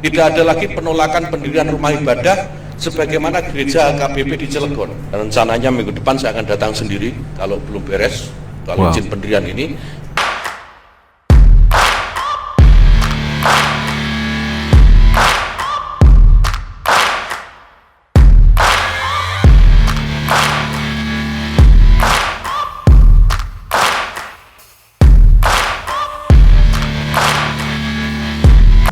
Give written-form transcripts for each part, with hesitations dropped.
Tidak ada lagi penolakan pendirian rumah ibadah sebagaimana gereja HKBP di Cilegon. Dan rencananya minggu depan saya akan datang sendiri kalau belum beres soal izin pendirian ini.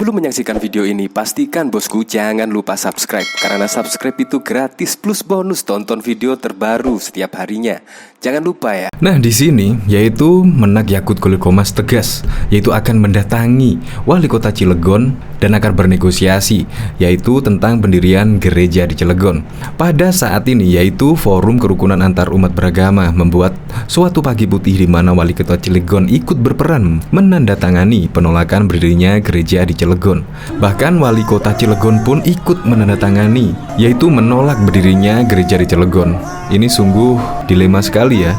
Sebelum menyaksikan video ini, pastikan bosku jangan lupa subscribe. Karena subscribe itu gratis plus bonus tonton video terbaru setiap harinya. Jangan lupa ya. Nah di sini yaitu Menak Yakut Kholil Qomas tegas, yaitu akan mendatangi Wali Kota Cilegon dan akan bernegosiasi, yaitu tentang pendirian gereja di Cilegon. Pada saat ini yaitu Forum Kerukunan Antar Umat Beragama membuat suatu pagi putih di mana Wali Kota Cilegon ikut berperan menandatangani penolakan berdirinya gereja di Cilegon. Bahkan Wali Kota Cilegon pun ikut menandatangani, yaitu menolak berdirinya gereja di Cilegon. Ini sungguh dilema sekali ya,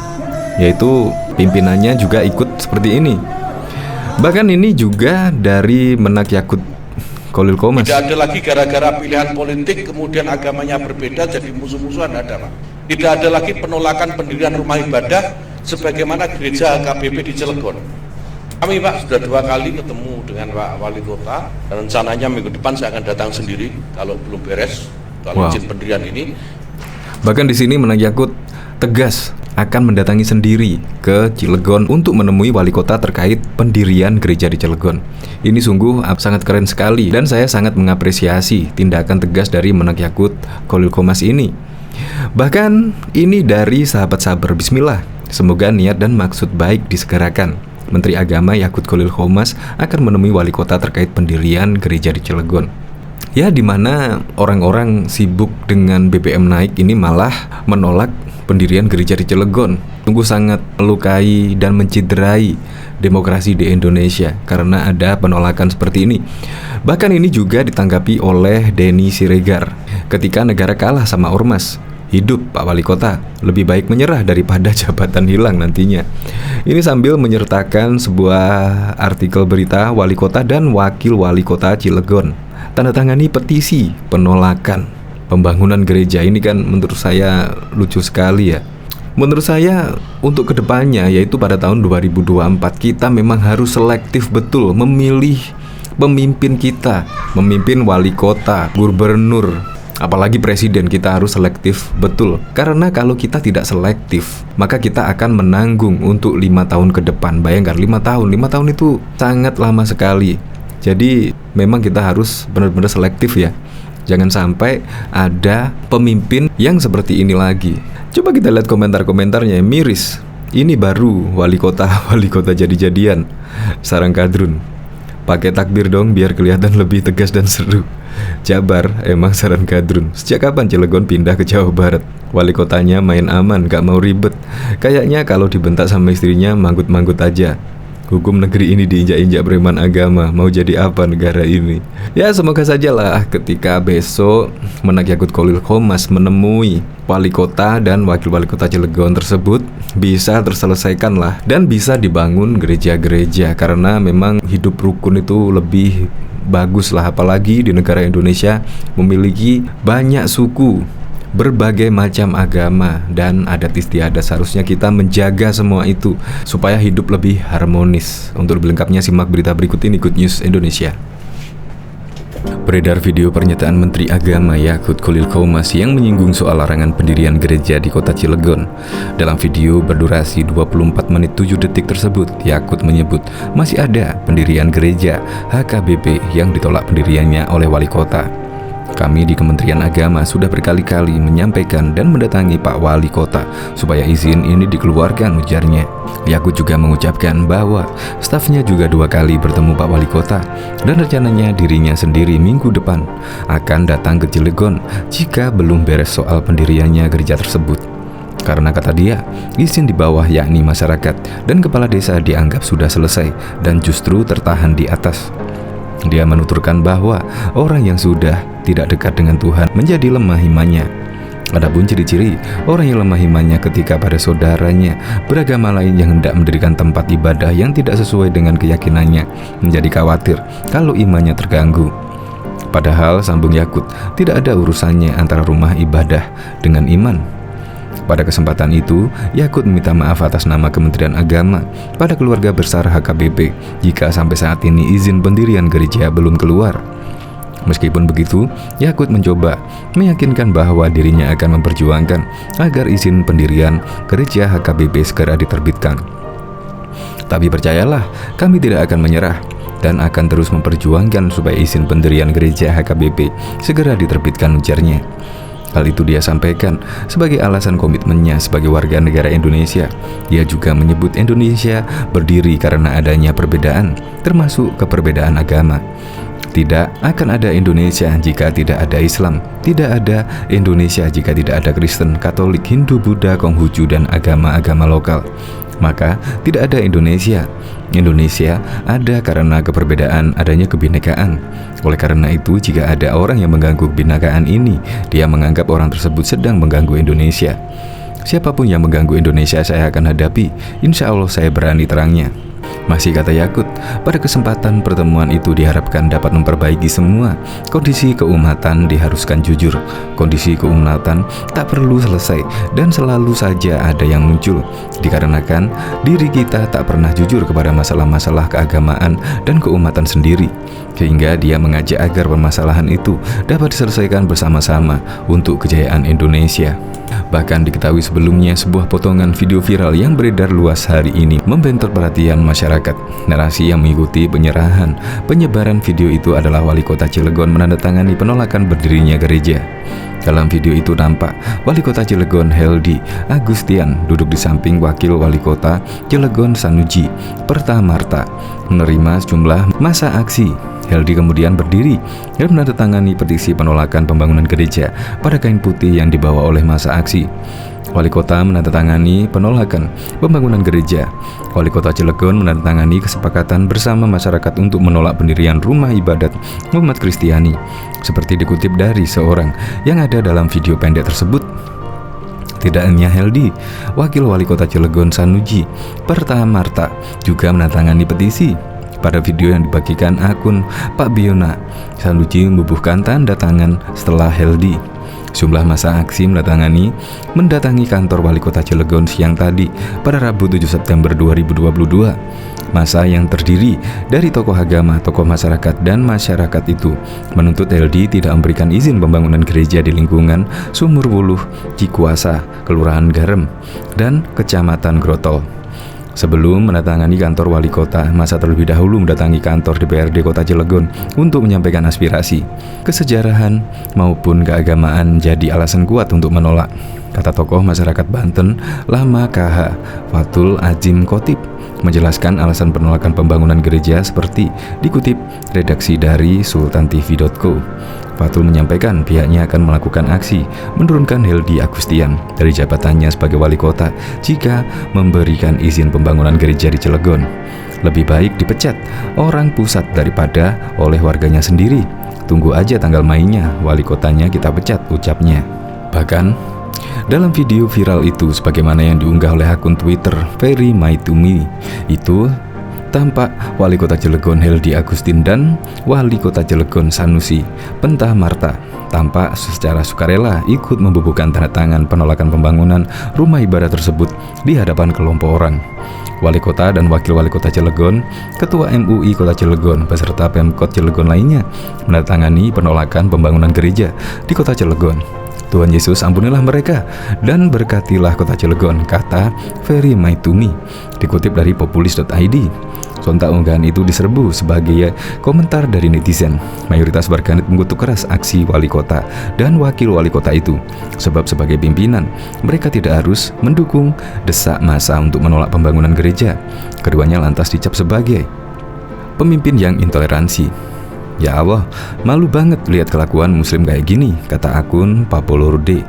yaitu pimpinannya juga ikut seperti ini. Bahkan ini juga dari Menak Yakut Kholil Qomas. Tidak ada lagi gara-gara pilihan politik kemudian agamanya berbeda jadi musuh-musuhan, ada Pak. Tidak ada lagi penolakan pendirian rumah ibadah sebagaimana gereja HKBP di Cilegon. Kami Pak sudah 2 kali ketemu dengan Pak Wali Kota dan rencananya minggu depan saya akan datang sendiri kalau belum beres soal izin pendirian ini. Bahkan di sini Menak Yakut tegas akan mendatangi sendiri ke Cilegon untuk menemui wali kota terkait pendirian gereja di Cilegon. Ini sungguh sangat keren sekali dan saya sangat mengapresiasi tindakan tegas dari Menak Yakut Kholil Qomas ini. Bahkan ini dari sahabat sabar, bismillah. Semoga niat dan maksud baik disegerakan. Menteri Agama Yakut Kholil Qomas akan menemui wali kota terkait pendirian gereja di Cilegon. Ya, dimana orang-orang sibuk dengan BBM naik ini malah menolak pendirian gereja di Cilegon. Sungguh sangat melukai dan menciderai demokrasi di Indonesia karena ada penolakan seperti ini. Bahkan ini juga ditanggapi oleh Denny Siregar. Ketika negara kalah sama ormas, hidup Pak Wali Kota, lebih baik menyerah daripada jabatan hilang nantinya. Ini sambil menyertakan sebuah artikel berita Wali Kota dan Wakil Wali Kota Cilegon tanda tangani petisi penolakan pembangunan gereja. Ini kan menurut saya lucu sekali ya. Menurut saya untuk kedepannya, yaitu pada tahun 2024, kita memang harus selektif betul memilih pemimpin kita, memimpin wali kota, gubernur, apalagi presiden. Kita harus selektif betul. Karena kalau kita tidak selektif, maka kita akan menanggung untuk 5 tahun ke depan. Bayangkan 5 tahun itu sangat lama sekali. Jadi memang kita harus benar-benar selektif ya. Jangan sampai ada pemimpin yang seperti ini lagi. Coba kita lihat komentar-komentarnya, miris. Ini baru wali kota jadi-jadian. Sarang Kadrun, pakai takbir dong biar kelihatan lebih tegas dan seru. Jabar, emang Sarang Kadrun. Sejak kapan Cilegon pindah ke Jawa Barat? Wali kotanya main aman, gak mau ribet. Kayaknya kalau dibentak sama istrinya manggut-manggut aja. Hukum negeri ini diinjak-injak preman agama. Mau jadi apa negara ini? Ya semoga sajalah ketika besok Menak Yakut Kholil Qomas menemui wali kota dan wakil wali kota Cilegon tersebut bisa terselesaikan lah, dan bisa dibangun gereja-gereja. Karena memang hidup rukun itu lebih bagus lah, apalagi di negara Indonesia memiliki banyak suku, berbagai macam agama dan adat istiadat. Seharusnya kita menjaga semua itu supaya hidup lebih harmonis. Untuk lebih lengkapnya simak berita berikut ini, Good News Indonesia. Beredar video pernyataan Menteri Agama Yakut Kholil Qomas yang menyinggung soal larangan pendirian gereja di kota Cilegon. Dalam video berdurasi 24 menit 7 detik tersebut, Yakut menyebut masih ada pendirian gereja HKBP yang ditolak pendiriannya oleh wali kota. Kami di Kementerian Agama sudah berkali-kali menyampaikan dan mendatangi Pak Wali Kota supaya izin ini dikeluarkan, ujarnya. Yakut juga mengucapkan bahwa stafnya juga 2 kali bertemu Pak Wali Kota dan rencananya dirinya sendiri minggu depan akan datang ke Cilegon jika belum beres soal pendiriannya gereja tersebut. Karena kata dia, izin di bawah yakni masyarakat dan kepala desa dianggap sudah selesai dan justru tertahan di atas. Dia menuturkan bahwa orang yang sudah tidak dekat dengan Tuhan menjadi lemah imannya. Adapun ciri-ciri orang yang lemah imannya ketika pada saudaranya beragama lain yang hendak mendirikan tempat ibadah yang tidak sesuai dengan keyakinannya, menjadi khawatir kalau imannya terganggu. Padahal, sambung Yakut, tidak ada urusannya antara rumah ibadah dengan iman. Pada kesempatan itu, Yakut meminta maaf atas nama Kementerian Agama pada keluarga besar HKBP jika sampai saat ini izin pendirian gereja belum keluar. Meskipun begitu, Yakut mencoba meyakinkan bahwa dirinya akan memperjuangkan agar izin pendirian gereja HKBP segera diterbitkan. Tapi percayalah, kami tidak akan menyerah dan akan terus memperjuangkan supaya izin pendirian gereja HKBP segera diterbitkan, ujarnya. Hal itu dia sampaikan sebagai alasan komitmennya sebagai warga negara Indonesia. Dia juga menyebut Indonesia berdiri karena adanya perbedaan, termasuk keperbedaan agama. Tidak akan ada Indonesia jika tidak ada Islam. Tidak ada Indonesia jika tidak ada Kristen, Katolik, Hindu, Buddha, Konghucu, dan agama-agama lokal. Maka tidak ada Indonesia. Indonesia ada karena keperbedaan, adanya kebinekaan. Oleh karena itu, jika ada orang yang mengganggu kebinekaan ini, dia menganggap orang tersebut sedang mengganggu Indonesia. Siapapun yang mengganggu Indonesia saya akan hadapi. Insya Allah saya berani, terangnya. Masih kata Yakut, pada kesempatan pertemuan itu diharapkan dapat memperbaiki semua. Kondisi keumatan diharuskan jujur. Kondisi keumatan tak perlu selesai dan selalu saja ada yang muncul, dikarenakan diri kita tak pernah jujur kepada masalah-masalah keagamaan dan keumatan sendiri. Sehingga dia mengajak agar permasalahan itu dapat diselesaikan bersama-sama untuk kejayaan Indonesia. Bahkan diketahui sebelumnya sebuah potongan video viral yang beredar luas hari ini membentuk perhatian masyarakat. Narasi yang mengikuti penyebaran video itu adalah Wali Kota Cilegon menandatangani penolakan berdirinya gereja. Dalam video itu tampak Wali Kota Cilegon Heldi Agustian duduk di samping Wakil Wali Kota Cilegon Sanuji Pertamarta menerima sejumlah massa aksi. Heldi kemudian berdiri dan menandatangani petisi penolakan pembangunan gereja pada kain putih yang dibawa oleh massa aksi. Wali Kota menandatangani penolakan pembangunan gereja. Wali Kota Cilegon menandatangani kesepakatan bersama masyarakat untuk menolak pendirian rumah ibadat umat Kristiani. Seperti dikutip dari seorang yang ada dalam video pendek tersebut. Tidak hanya Heldi, Wakil Wali Kota Cilegon Sanuji Pertamarta juga menandatangani petisi. Pada video yang dibagikan akun Pak Biona, Sanuji membubuhkan tanda tangan setelah Heldi. Jumlah massa aksi mendatangi kantor Wali Kota Cilegon siang tadi pada Rabu 7 September 2022. Massa yang terdiri dari tokoh agama, tokoh masyarakat, dan masyarakat itu menuntut Heldi tidak memberikan izin pembangunan gereja di lingkungan Sumur Wuluh, Cikuasa, Kelurahan Garem, dan Kecamatan Grotol. Sebelum mendatangi kantor wali kota, massa terlebih dahulu mendatangi kantor DPRD Kota Cilegon untuk menyampaikan aspirasi. Kesejarahan maupun keagamaan jadi alasan kuat untuk menolak, kata tokoh masyarakat Banten Lama KH Fatul Azim Khotib menjelaskan alasan penolakan pembangunan gereja seperti dikutip redaksi dari sultantv.co. Fatul menyampaikan pihaknya akan melakukan aksi menurunkan Heldi Agustian dari jabatannya sebagai wali kota jika memberikan izin pembangunan gereja di Cilegon. Lebih baik dipecat orang pusat daripada oleh warganya sendiri. Tunggu aja tanggal mainnya, wali kotanya kita pecat, ucapnya. Bahkan dalam video viral itu, sebagaimana yang diunggah oleh akun Twitter Very My To Me, itu tampak Wali Kota Cilegon Heldi Agustin dan Wali Kota Cilegon Sanusi Pertamarta tampak secara sukarela ikut membubuhkan tanda tangan penolakan pembangunan rumah ibadah tersebut di hadapan kelompok orang. Wali Kota dan Wakil Wali Kota Cilegon, Ketua MUI Kota Cilegon, beserta Pemkot Cilegon lainnya menandatangani penolakan pembangunan gereja di Kota Cilegon. Tuhan Yesus ampunilah mereka dan berkatilah Kota Cilegon, kata Very My To Me, dikutip dari populis.id. Sontak unggahan itu diserbu sebagai komentar dari netizen. Mayoritas warganet mengutuk keras aksi wali kota dan wakil wali kota itu, sebab sebagai pimpinan mereka tidak harus mendukung desak massa untuk menolak pembangunan gereja. Keduanya lantas dicap sebagai pemimpin yang intoleransi. Ya Allah, malu banget lihat kelakuan muslim kayak gini, kata akun Papolorde.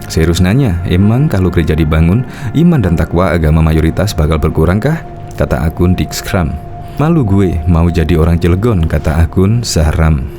Serius nanya, emang kalau gereja dibangun, iman dan takwa agama mayoritas bakal berkurangkah? Kata akun Dixkram. Malu gue mau jadi orang Cilegon, kata akun Zahram.